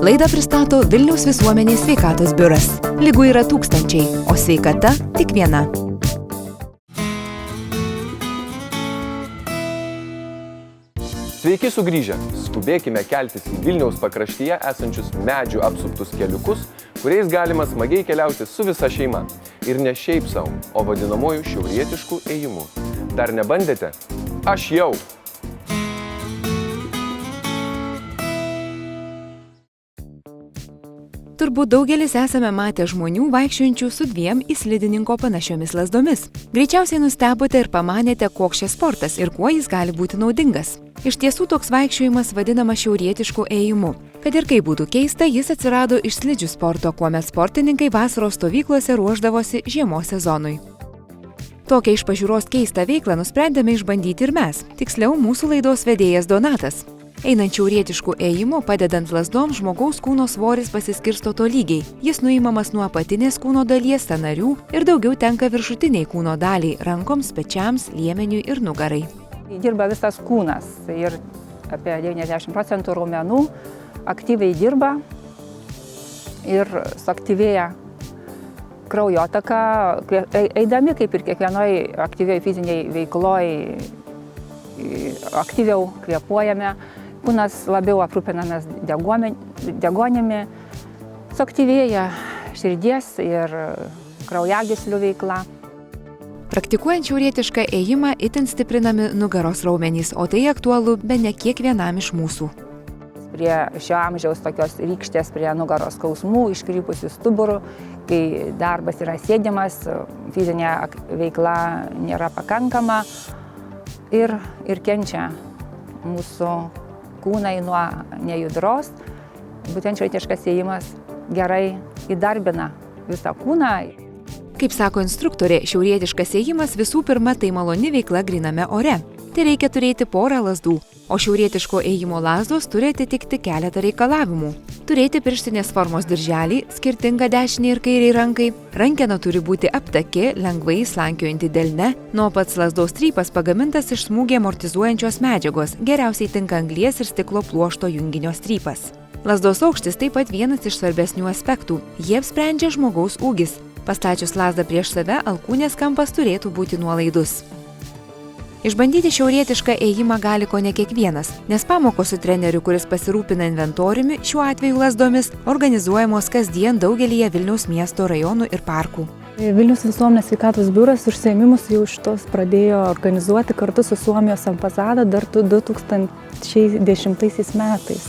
Laidą pristato Vilniaus visuomenės sveikatos biuras. Ligų yra tūkstančiai, o sveikata tik viena. Sveiki sugrįžę! Skubėkime keltis į Vilniaus pakraštyje esančius medžių apsuptus keliukus, kuriais galima smagiai keliauti su visa šeima. Ir ne šiaip sau, o vadinamuoju šiaurietišku ėjimu. Dar nebandėte? Aš jau! Turbūt daugelis esame matę žmonių vaikščiojančių su dviem į slidininko panašiomis lazdomis. Greičiausiai nustebote ir pamanėte, koks šis sportas ir kuo jis gali būti naudingas. Iš tiesų toks vaikščiojimas vadinamas šiaurietišku ėjimu. Kad ir kaip būtų keista, jis atsirado iš slidžių sporto, kuomet sportininkai vasaros stovyklose ruošdavosi žiemos sezonui. Tokią iš pažiūros keistą veiklą nusprendėme išbandyti ir mes, tiksliau mūsų laidos vedėjas Donatas. Einant šiaurietišku ėjimu, padedant lazdom, žmogaus kūno svoris pasiskirsto tolygiai. Jis nuimamas nuo apatinės kūno dalies, sąnarių ir daugiau tenka viršutiniai kūno daliai – rankoms, pečiams, liemeniui ir nugarai. Dirba visas kūnas ir apie 90% raumenų aktyviai dirba ir suaktyvėja kraujotaka. Eidami, kaip ir kiekvienoj aktyviai fiziniai veikloj, aktyviau kvėpuojame. Kūnas labiau aprūpinamas degonimi, suaktyvėja širdies ir kraujagyslių veikla. Praktikuojant šiaurietišką ėjimą itin stiprinami nugaros raumenys, o tai aktualu bene kiekvienam iš mūsų. Prie šio amžiaus tokios rykštės prie nugaros skausmų, iškrypusių stuburų, kai darbas yra sėdimas, fizinė veikla nėra pakankama ir kenčia mūsų kūnai nuo nejudros. Būtent šiaurietiškas ėjimas gerai įdarbina visą kūną. Kaip sako instruktorė, šiaurietiškas ėjimas visų pirma tai maloni veikla gryname ore. Tai reikia turėti porą lazdų, o šiaurietiško ėjimo lazdos turi atitikti keletą reikalavimų. Turėti pirštinės formos dirželį, skirtingą dešiniai ir kairiai rankai, rankena turi būti aptaki, lengvai slankiojanti delne, nuo pats lazdos strypas pagamintas iš smūgį amortizuojančios medžiagos, geriausiai tinka anglies ir stiklo pluošto junginio strypas. Lazdos aukštis taip pat vienas iš svarbesnių aspektų, jie apsprendžia žmogaus ūgis. Pastačius lazdą prieš save, alkūnės kampas turėtų būti nuolaidus. Išbandyti šiaurietišką ėjimą gali kone kiekvienas, nes pamokos su treneriu, kuris pasirūpina inventoriumi, šiuo atveju lazdomis, organizuojamos kasdien daugelyje Vilniaus miesto rajonų ir parkų. Vilniaus visuomenės sveikatos biuras užsiėmimus jau šitos pradėjo organizuoti kartu su Suomijos ambasada dar 2010 metais.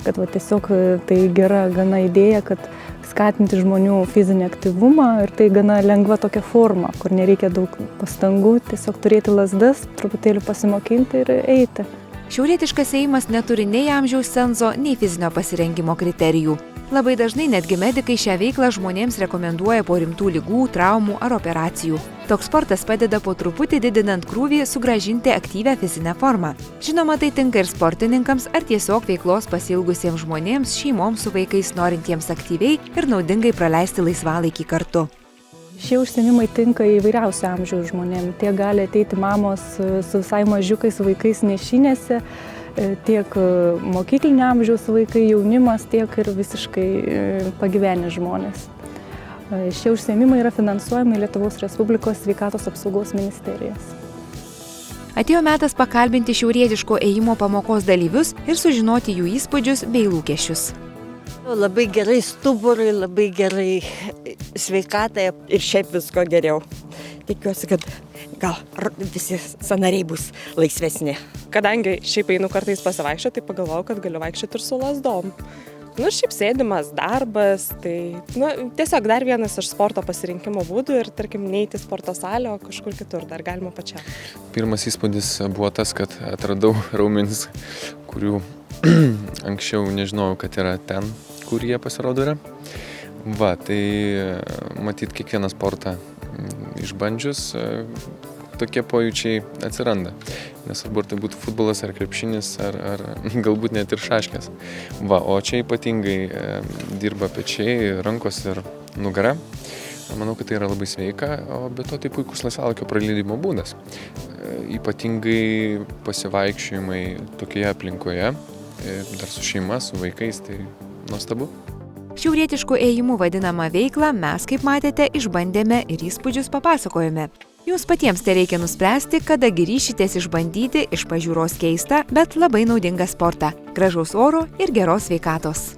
Kad tiesiog tai gera gana idėja, kad skatinti žmonių fizinį aktyvumą ir tai gana lengva tokia forma, kur nereikia daug pastangų, tiesiog turėti lazdas, truputėlį pasimokinti ir eiti. Šiaurietiškas ėjimas neturi nei amžiaus cenzo, nei fizinio pasirengimo kriterijų. Labai dažnai netgi medikai šią veiklą žmonėms rekomenduoja po rimtų ligų, traumų ar operacijų. Toks sportas padeda po truputį didinant krūvį sugrąžinti aktyvią fizinę formą. Žinoma, tai tinka ir sportininkams ar tiesiog veiklos pasiilgusiems žmonėms, šeimoms su vaikais norintiems aktyviai ir naudingai praleisti laisvalaikį kartu. Šie užsiėmimai tinka įvairiausio amžiaus žmonėms. Tie gali ateiti mamos su visai mažiukais vaikais nešinėse, tiek mokyklinio amžiaus vaikai, jaunimas, tiek ir visiškai pagyvenę žmonės. Šie užsiėmimai yra finansuojami Lietuvos Respublikos sveikatos apsaugos ministerijos. Atėjo metas pakalbinti šiaurietiško ėjimo pamokos dalyvius ir sužinoti jų įspūdžius bei lūkesčius. Labai gerai stuburui, labai gerai sveikatai ir šiaip visko geriau. Tikiuosi, kad gal visi sąnariai bus laisvesni. Kadangi šiaip einu kartais pasivaikščioti, tai pagalvojau, kad galiu vaikščioti ir su lazdom. Šiaip sėdimas, darbas, tai tiesiog dar vienas iš sporto pasirinkimo būdų ir, tarkim, neiti į sporto salę, o kažkur kitur, dar galima pačiam. Pirmas įspūdis buvo tas, kad atradau raumenis, kurių anksčiau nežinojau, kad yra ten, kur jie pasirodo yra. Tai matyt, kiekvieną sportą išbandžius, tokie pojūčiai atsiranda. Nesvarbu, ar tai būtų futbolas, ar krepšinis, ar galbūt net ir šaškės. O čia ypatingai dirba pečiai, rankos ir nugara. Manau, kad tai yra labai sveika, o be to tai puikus laisvalaikio praleidimo būdas. Ypatingai pasivaikščiojimai tokioje aplinkoje, dar su šeima, su vaikais, tai nuostabu. Šiaurietišku ėjimu vadinamą veiklą mes, kaip matėte, išbandėme ir įspūdžius papasakojome. Jums patiems tereikia nuspręsti, kada ryšitės išbandyti iš pažiūros keistą, bet labai naudingą sportą. Gražaus oro ir geros sveikatos.